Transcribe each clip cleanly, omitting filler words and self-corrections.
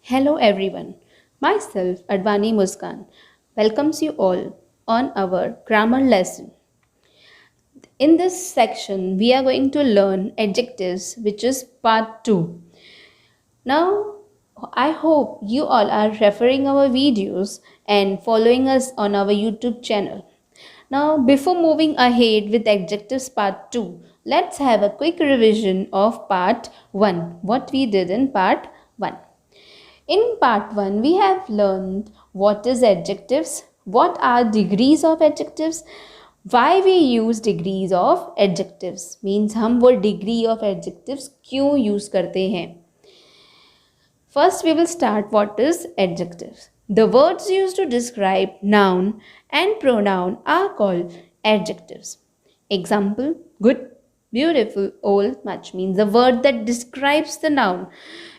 Hello everyone. Myself, Advani Muskan, welcomes you all on our grammar lesson. In this section, we are going to learn adjectives, which is part 2. Now, I hope you all are referring our videos and following us on our YouTube channel. Now, before moving ahead with adjectives part 2, let's have a quick revision of part 1, what we did in part 1. In part 1, we have learned what is adjectives, what are degrees of adjectives, why we use degrees of adjectives, means हम वो degree of adjectives क्यों use करते हैं. First, we will start what is adjectives. The words used to describe noun and pronoun are called adjectives. Example, good, beautiful, old, much means the word that describes the noun.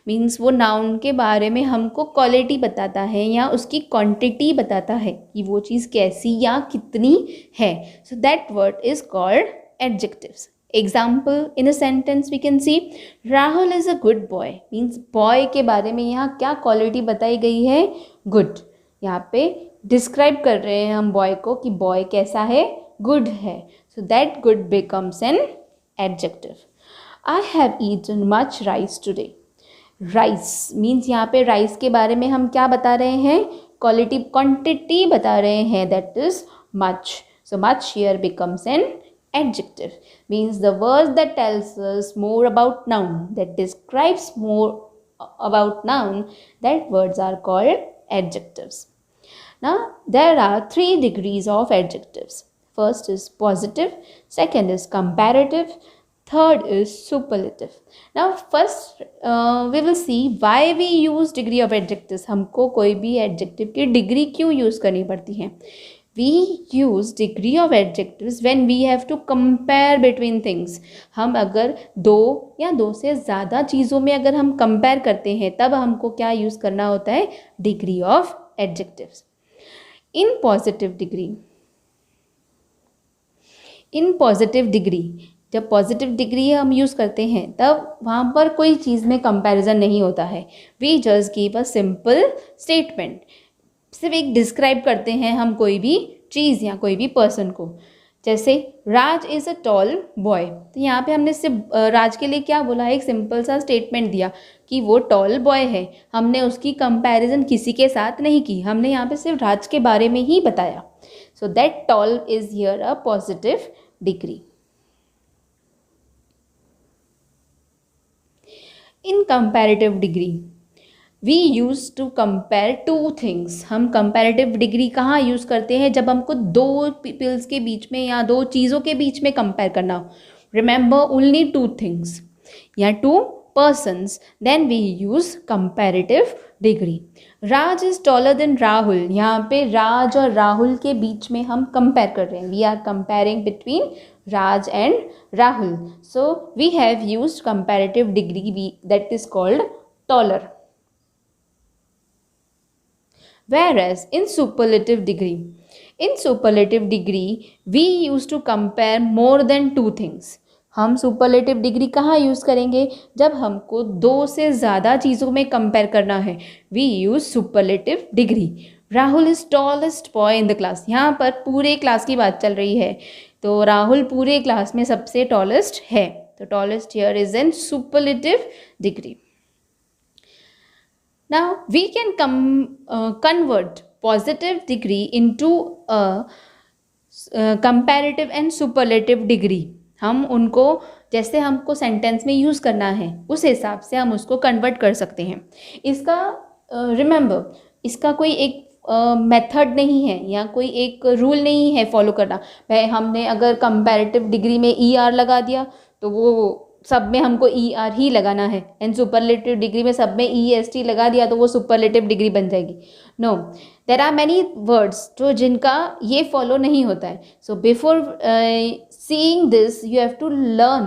Means वो noun के बारे में हमको quality बताता है या उसकी quantity बताता है कि वो चीज़ कैसी या कितनी है. So that word is called adjectives. Example in a sentence we can see Rahul is a good boy. Means boy के बारे में यहाँ क्या क्वालिटी बताई गई है? गुड. यहाँ पे डिस्क्राइब कर रहे हैं हम बॉय को कि बॉय कैसा है? गुड है. So that good becomes an adjective. I have eaten much rice today. Rice means यहाँ पे राइस के बारे में हम क्या बता रहे हैं? क्वालिटी, क्वांटिटी बता रहे हैं, that is much. So much here becomes N adjective, means the words that tells us more about noun, that describes more about noun, that words are called adjectives. Now there are 3 degrees of adjectives. First is positive, second is comparative, third is superlative. Now first we will see why we use degree of adjectives. हमको कोई भी adjective की degree क्यों use करनी पड़ती है? We use degree of adjectives when we have to compare between things. हम अगर दो या दो से ज़्यादा चीज़ों में अगर हम compare करते हैं तब हमको क्या use करना होता है? Degree of adjectives. In positive degree, जब पॉजिटिव डिग्री हम यूज़ करते हैं तब वहाँ पर कोई चीज़ में कंपैरिजन नहीं होता है. We just give a simple statement. सिर्फ एक डिस्क्राइब करते हैं हम कोई भी चीज़ या कोई भी पर्सन को. जैसे राज इज़ अ टॉल बॉय, तो यहाँ पे हमने सिर्फ राज के लिए क्या बोला? एक सिंपल सा स्टेटमेंट दिया कि वो टॉल बॉय है. हमने उसकी कंपैरिजन किसी के साथ नहीं की, हमने यहाँ पे सिर्फ राज के बारे में ही बताया. So that toll is here a positive degree. In comparative degree, we used to compare 2 things. हम comparative degree कहाँ use करते हैं? जब हमको 2 पीपल्स के बीच में या 2 चीज़ों के बीच में compare करना हो. Remember only 2 things या 2 persons, then we use comparative degree. Raj is taller than Rahul. यहाँ पे राज और राहुल के बीच में हम compare कर रहे हैं. We are comparing between Raj and Rahul. So we have used comparative degree that is called taller. Whereas in superlative degree we used to compare more than 2 things. हम सुपरलेटिव डिग्री कहाँ use करेंगे? जब हमको 2 से ज़्यादा चीज़ों में compare करना है. We use superlative degree. Rahul is tallest boy in the class. यहाँ पर पूरे क्लास की बात चल रही है, तो राहुल पूरे क्लास में सबसे टॉलेस्ट है. तो tallest here is an superlative degree. Now we can convert positive degree into comparative and superlative degree. हम उनको जैसे हमको सेंटेंस में यूज़ करना है उस हिसाब से हम उसको कन्वर्ट कर सकते हैं. इसका रिमेंबर इसका कोई एक मेथड नहीं है या कोई एक रूल नहीं है फॉलो करना. भाई हमने अगर कंपैरेटिव डिग्री में ER लगा दिया तो वो सब में हमको ER ही लगाना है, एंड सुपरलेटिव डिग्री में सब में EST लगा दिया तो वो सुपरलेटिव डिग्री बन जाएगी. No, there are many words जो जिनका ये फॉलो नहीं होता है. So before seeing this you have to learn,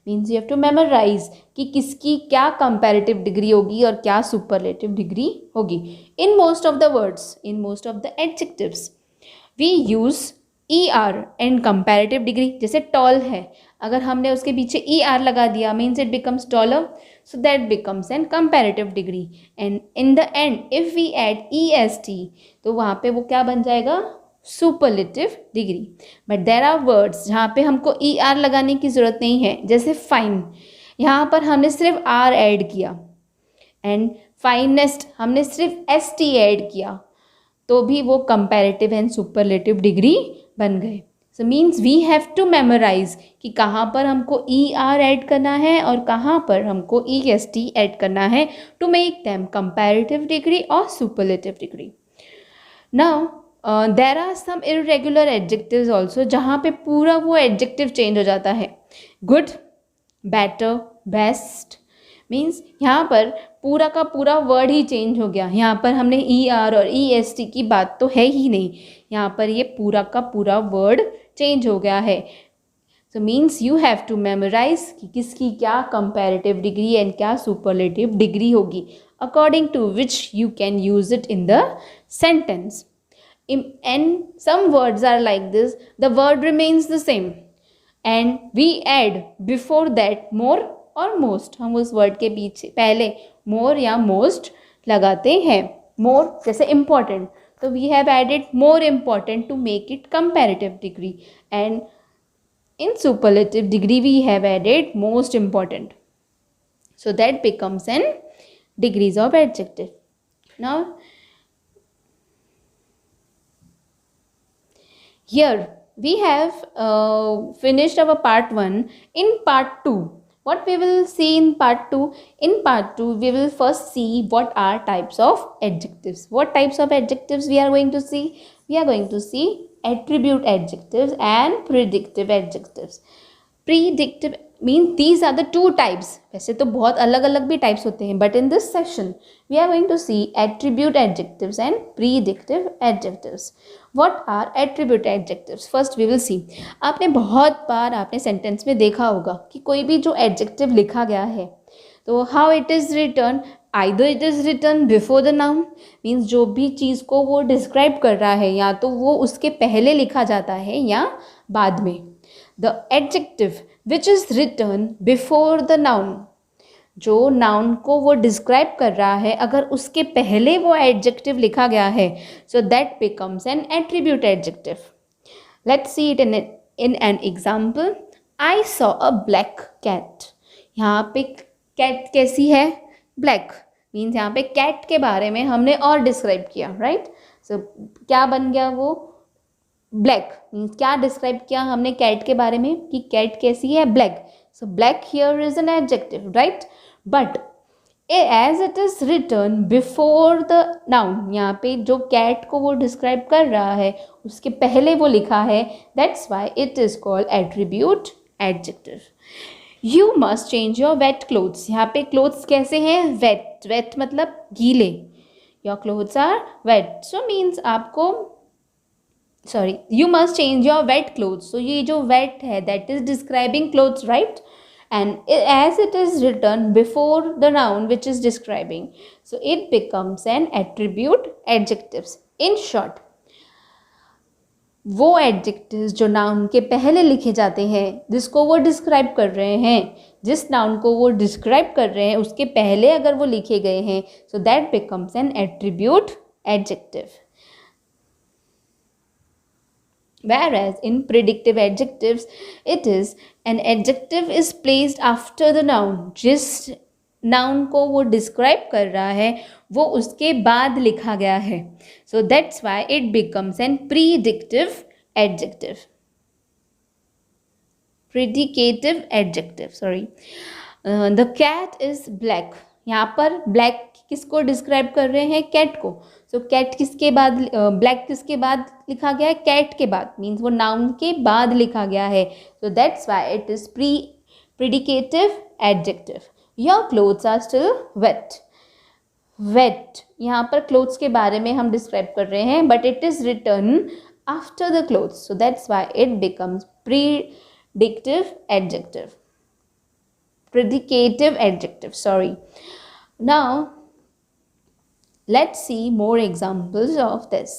means you have to memorise कि किसकी क्या कंपैरेटिव डिग्री होगी और क्या सुपरलेटिव डिग्री होगी. In most of the words, in most of the adjectives we use ER and comparative degree, जैसे tall है, अगर हमने उसके पीछे ER लगा दिया means it becomes taller, so that becomes an comparative degree. And in the end if we add EST तो वहाँ पे वो क्या बन जाएगा, superlative degree. But there are words जहाँ पे हमको ER लगाने की ज़रूरत नहीं है, जैसे fine, यहाँ पर हमने सिर्फ R ऐड किया, एंड फाइनेस्ट हमने सिर्फ ST ऐड किया, तो भी वो कंपैरेटिव एंड सुपरलेटिव डिग्री बन गए. So means we have to memorise कि कहाँ पर हमको ER ऐड करना है और कहाँ पर हमको EST ऐड करना है to make them comparative degree और superlative degree. Now there are some irregular adjectives also, जहाँ पे पूरा वो एडजेक्टिव चेंज हो जाता है. गुड, बेटर, बेस्ट, मीन्स यहाँ पर पूरा का पूरा वर्ड ही चेंज हो गया. यहाँ पर हमने ER और EST की बात तो है ही नहीं, यहाँ पर ये पूरा का पूरा वर्ड चेंज हो गया है. So means you have to memorise कि किसकी क्या कंपैरेटिव डिग्री एंड क्या सुपरलेटिव डिग्री होगी, according to which you can use it in the sentence. And some words are like this, the word remains the same and we add before that more और most, हम उस word के पीछे पहले मोर या most लगाते हैं. मोर जैसे इम्पॉर्टेंट, तो we have added more important to make it comparative degree, and in superlative degree we have added most important, so that becomes an degrees of adjective. Now here we have finished our part 1. In part 2, what we will see in part 2? In part 2 we will first see what are types of adjectives. What types of adjectives we are going to see? We are going to see attribute adjectives and predictive adjectives. Predictive means these are the two types. वैसे तो बहुत अलग अलग भी types होते हैं, but in this section we are going to see attribute adjectives and predictive adjectives. What are attribute adjectives? First we will see. आपने बहुत बार आपने sentence में देखा होगा कि कोई भी जो adjective लिखा गया है, तो how it is written, either it is written before the noun, means जो भी चीज़ को वो describe कर रहा है या तो वो उसके पहले लिखा जाता है या बाद में. The adjective which is written before the noun, जो noun को वो describe कर रहा है, अगर उसके पहले वो adjective लिखा गया है, so that becomes an attribute adjective. Let's see it in an example. I saw a black cat. यहाँ पे cat कैसी है? Black. Means यहाँ पे cat के बारे में हमने और describe किया, right? So क्या बन गया वो? ब्लैक. मीन्स क्या डिस्क्राइब किया हमने कैट के बारे में कि कैट कैसी है? Black. So black here is an adjective, right? But as it is written before the noun, यहाँ पे जो कैट को वो डिस्क्राइब कर रहा है उसके पहले वो लिखा है, that's why it is called attribute adjective. You must change your wet clothes. यहाँ पे क्लोथ्स कैसे हैं? वेट. वेट मतलब गीले. Your clothes are wet, so means आपको you must change your wet clothes. So ये जो wet है that is describing clothes, right? And as it is written before the noun which is describing, so it becomes an attribute adjectives. In short, वो adjectives जो noun के पहले लिखे जाते हैं जिसको वो describe कर रहे हैं, जिस noun को वो describe कर रहे हैं उसके पहले अगर वो लिखे गए हैं, so that becomes an attribute adjective. Whereas in predictive adjectives, it is an adjective is placed after the noun. जिस noun को वो describe कर रहा है वो उसके बाद लिखा गया है. So that's why it becomes an predicative adjective. Predicative adjective, sorry. The cat is black. यहाँ पर black किसको डिस्क्राइब कर रहे हैं? कैट को. सो कैट किसके बाद, ब्लैक किसके बाद लिखा गया है? कैट के बाद. मीन्स वो नाउन के बाद लिखा गया है. So that's why it is predicative adjective. Your clothes are still wet. Wet यहाँ पर क्लोथ्स के बारे में हम डिस्क्राइब कर रहे हैं, but it is written after the clothes, so that's why it becomes predictive adjective. Predicative adjective, sorry. Now let's see more examples of this.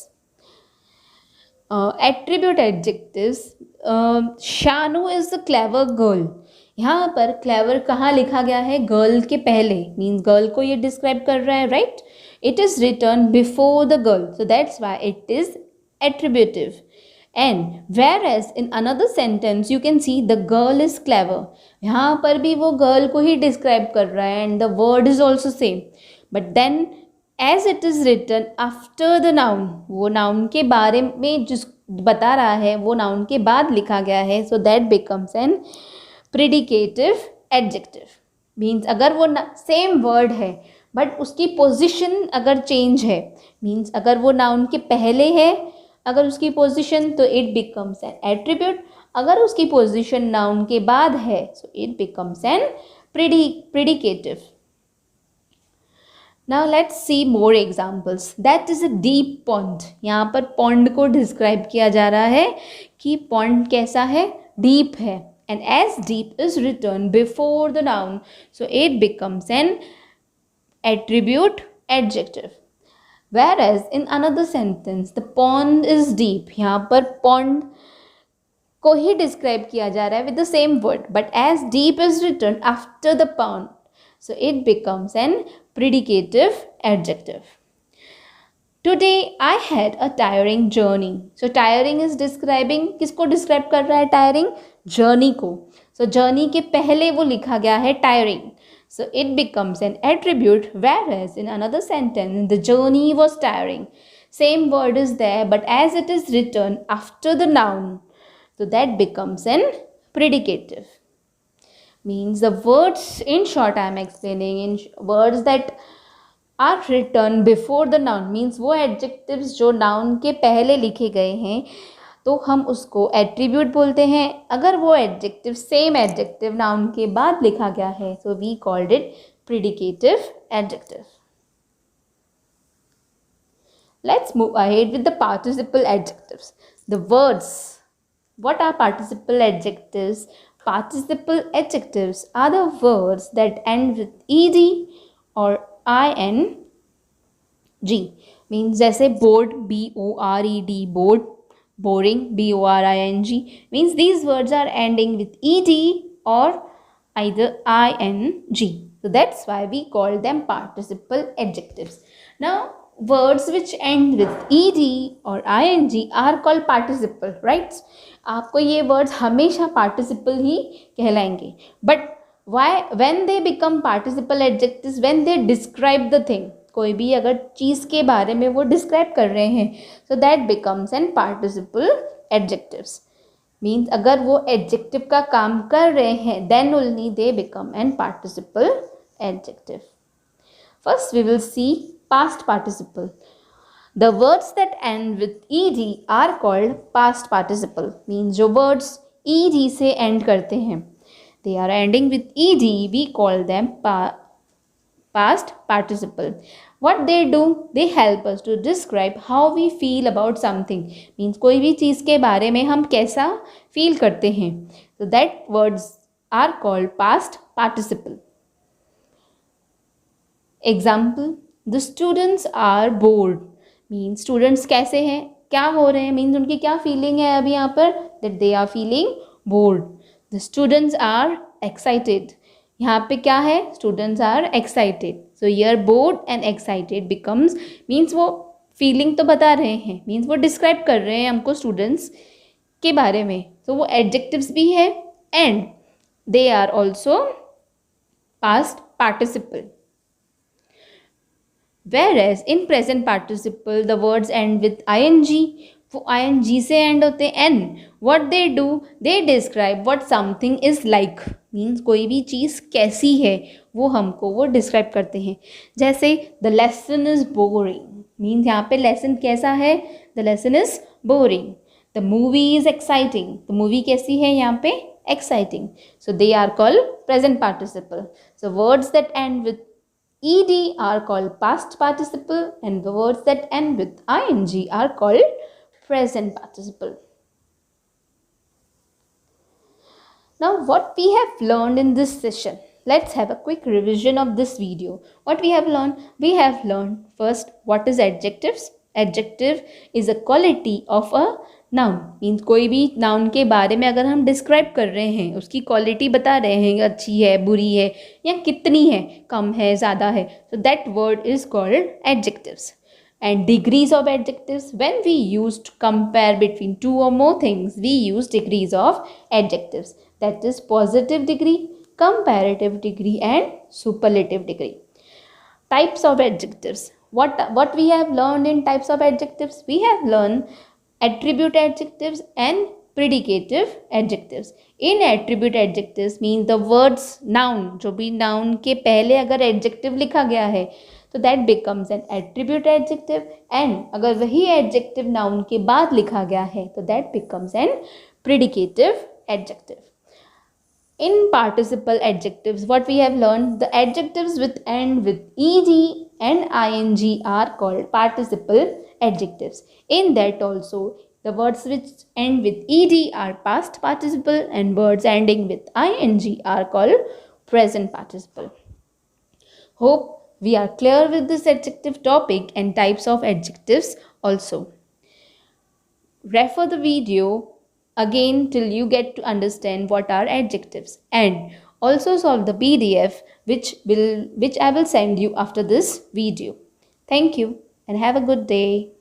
Attribute adjectives. Shanu is the clever girl. यहाँ पर clever कहाँ लिखा गया है? Girl के पहले, means girl को ये डिस्क्राइब कर रहा है, right? It is written before the girl, so that's why it is attributive. And whereas in another sentence you can see the girl is clever. यहाँ पर भी वो गर्ल को ही डिस्क्राइब कर रहा है and the word is also same. But then as it is written after the noun, वो noun के बारे में जिस बता रहा है वो नाउन के बाद लिखा गया है, so that becomes an predicative adjective. Means अगर वो सेम वर्ड है बट उसकी पोजिशन अगर चेंज है, मीन्स अगर वो नाउन के पहले है अगर उसकी पोजीशन, तो इट बिकम्स एन एट्रीब्यूट. अगर उसकी पोजीशन नाउन के बाद है सो it becomes N predicative. Now let's see more examples. That is a deep pond. यहाँ पर पॉन्ड को डिस्क्राइब किया जा रहा है कि पॉन्ड कैसा है? डीप है. And as deep is written before the noun, so it becomes an attribute adjective. Whereas in another sentence the pond is deep. यहाँ पर pond को ही डिस्क्राइब किया जा रहा है with the same word, but as deep is written after the pond, so it becomes an predicative adjective. Today I had a tiring journey. So tiring is describing, किसको describe कर रहा है tiring? journey को. So journey के पहले वो लिखा गया है tiring. So it becomes an attribute, whereas in another sentence the journey was tiring. Same word is there, but as it is written after the noun, so that becomes an predicative. Means the words, in short I am explaining, in words that are written before the noun, means वो adjectives जो noun के पहले लिखे गए हैं तो हम उसको एट्रीब्यूट बोलते हैं. अगर वो एडजेक्टिव सेम एडजेक्टिव नाउन के बाद लिखा गया है so we called it predicative adjective. Let's move ahead with the participle adjectives. The words, what are participle adjectives? Participle adjectives are the words that end with ed और ing. Means जैसे bored, BORED, bored, boring, BORING, means these words are ending with ed or either ing. So that's why we call them participle adjectives. Now words which end with ed or ing are called participle, right? आपको ये words हमेशा participle ही कहलाएंगे. But why when they become participle adjectives? When they describe the thing. कोई भी अगर चीज़ के बारे में वो डिस्क्राइब कर रहे हैं so that becomes an participle adjectives. Means अगर वो एडजेक्टिव का काम कर रहे हैं then only they become an participle adjective. First we will see past participle. The words that end with ed are called past participle. Means जो words ed से end करते हैं, they are ending with ed, we call them past participle. What they do? They help us to describe how we feel about something. Means कोई भी चीज़ के बारे में हम कैसा फील करते हैं. So that words are called past participle. Example: the students are bored. Means students कैसे हैं, क्या हो रहे हैं, मीन्स उनकी क्या फीलिंग है अभी यहाँ पर? that they are feeling bored. The students are excited. यहाँ पे क्या है? Students are excited. So here bored and excited becomes, means वो फीलिंग तो बता रहे हैं, मीन्स वो डिस्क्राइब कर रहे हैं हमको स्टूडेंट्स के बारे में. तो वो एडजेक्टिव्स भी है and they are also past participle. Whereas in present participle the words end with ing. वो ing से एंड होते हैं. And what they do, they describe what something is like. Means कोई भी चीज़ कैसी है वो हमको वो डिस्क्राइब करते हैं. जैसे the lesson is boring. Means यहाँ पे लेसन कैसा है? the lesson is boring. the movie is exciting. the movie कैसी है यहाँ पे? exciting. so they are called present participle. so words that end with ed are called past participle and the words that end with ing are called present participle. Now what we have learned in this session, let's have a quick revision of this video. What we have learned? We have learned first what is adjectives. Adjective is a quality of a noun means कोई भी noun के बारे में अगर हम describe कर रहे हैं, उसकी क्वालिटी बता रहे हैं, अच्छी है, बुरी है या कितनी है, कम है, ज़्यादा है, so that word is called adjectives. And degrees of adjectives, when we use to compare between two or more things, we use degrees of adjectives, that is positive degree, comparative degree and superlative degree. Types of adjectives. What we have learned in types of adjectives? We have learned attribute adjectives and predicative adjectives. In attribute adjectives means the words noun, जो भी noun के पहले अगर adjective लिखा गया है तो that becomes an attribute adjective, and अगर वही adjective noun के बाद लिखा गया है तो that becomes an predicative adjective. In participle adjectives, what we have learned, the adjectives with end with ed and ing are called participle adjectives. In that also, the words which end with ed are past participle and words ending with ing are called present participle. Hope we are clear with this adjective topic and types of adjectives also. Refer the video again till you get to understand what are adjectives, and also solve the PDF which I will send you after this video. Thank you and have a good day.